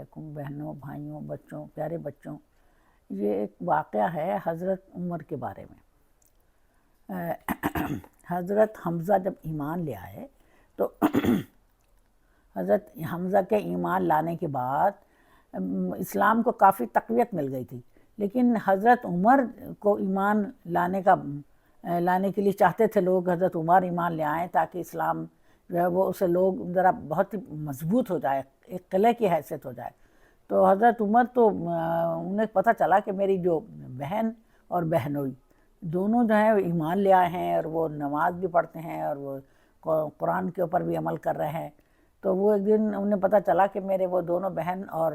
علیکم بہنوں، بھائیوں، بچوں، پیارے بچوں، یہ ایک واقعہ ہے حضرت عمر کے بارے میں۔ حضرت حمزہ جب ایمان لے آئے تو حضرت حمزہ کے ایمان لانے کے بعد اسلام کو کافی تقویت مل گئی تھی، لیکن حضرت عمر کو ایمان لانے کے لیے چاہتے تھے لوگ حضرت عمر ایمان لے آئیں تاکہ اسلام جو ہے وہ اسے لوگ ذرا بہت ہی مضبوط ہو جائے، ایک قلعے کی حیثیت ہو جائے۔ تو حضرت عمر تو انہیں پتہ چلا کہ میری جو بہن اور بہنوئی دونوں جو ہیں ایمان لے آئے ہیں اور وہ نماز بھی پڑھتے ہیں اور وہ قرآن کے اوپر بھی عمل کر رہے ہیں، تو وہ ایک دن انہیں پتہ چلا کہ میرے وہ دونوں بہن اور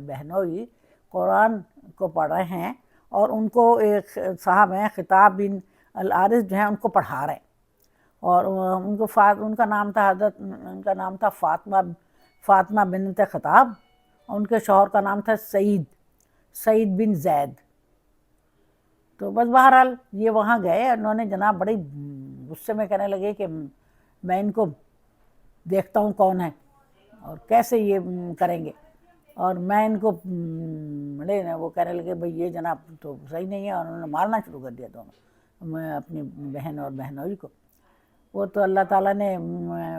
بہنوئی قرآن کو پڑھ رہے ہیں اور ان کو ایک صاحب ہیں خطاب بن الحارث جو ہیں ان کو پڑھا رہے ہیں، اور ان کا نام تھا فاطمہ بنت خطاب، ان کے شوہر کا نام تھا سعید بن زید۔ تو بس بہرحال یہ وہاں گئے، انہوں نے جناب بڑی غصے میں کہنے لگے کہ میں ان کو دیکھتا ہوں کون ہے اور کیسے یہ کریں گے، اور میں ان کو وہ کہنے لگے بھئی یہ جناب تو صحیح نہیں ہے، اور انہوں نے مارنا شروع کر دیا دونوں میں اپنی بہن اور بہنوئی کو۔ وہ تو اللہ تعالیٰ نے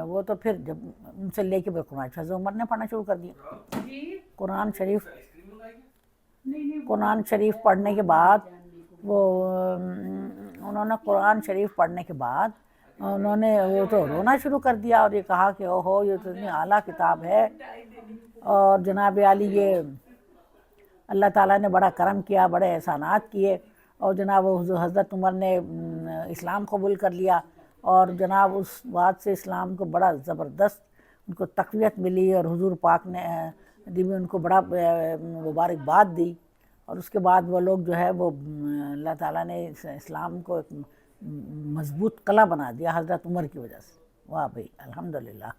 وہ تو پھر جب ان سے لے کے قرآن حضرت عمر نے پڑھنا شروع کر دیا۔ قرآن شریف پڑھنے کے بعد انہوں نے قرآن شریف پڑھنے کے بعد انہوں نے وہ تو رونا شروع کر دیا اور یہ کہا کہ اوہو یہ تو اتنی اعلیٰ کتاب ہے، اور جناب عالی یہ اللہ تعالیٰ نے بڑا کرم کیا، بڑے احسانات کیے، اور جناب حضرت عمر نے اسلام قبول کر لیا، اور جناب اس بات سے اسلام کو بڑا زبردست ان کو تقویت ملی، اور حضور پاک نے بھی ان کو بڑا مبارکباد دی، اور اس کے بعد وہ لوگ جو ہے وہ اللہ تعالیٰ نے اسلام کو ایک مضبوط قلعہ بنا دیا حضرت عمر کی وجہ سے۔ واہ بھئی الحمدللہ۔